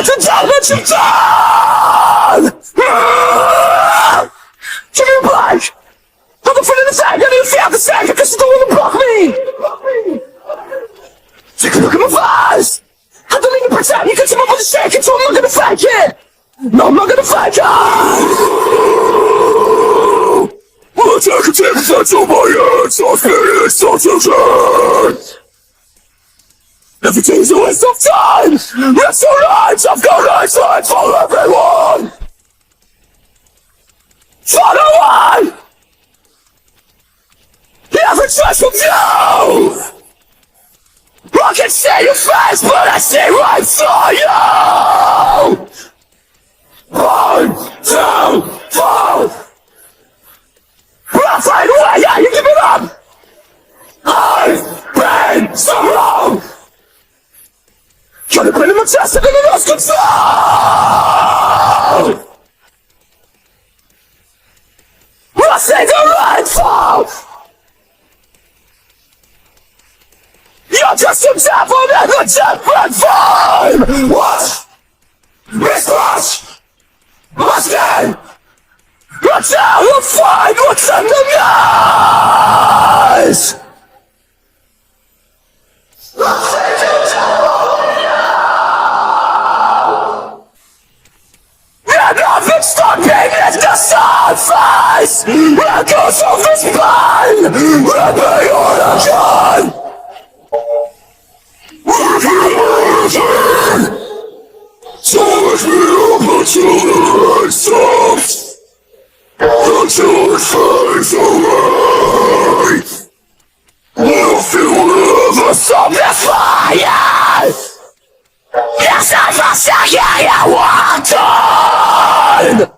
you've done what you've done! Give me a break! I'm the front of the tank, I need to see out the tank because you don't want to block me! Take a look at my face! I don't even pretend you can come up with a shake it, so I'm not gonna fake it! No, I'm not gonna fake it! Well, take a effect on my head, so it's so good! Everything's a waste of time! It's alright, I've got nice life for everyone! Follow on! Every choice from you! I can see your face, but I see right through you! 1, 2, 4! Right away, yeah, you give it up! I've been so wrong! You're the brain of my chest and I lost control! I say the Rainfall! You're just a devil in a different form! What? Mismatch! What's that? Until you find what's in the eyes! And nothing's stopping at the surface! Echoes of his pain! Remember your gun! So much real, but you never stopped until it fades away. We'll feel the sun is fire. Yes, I must hear you walk on.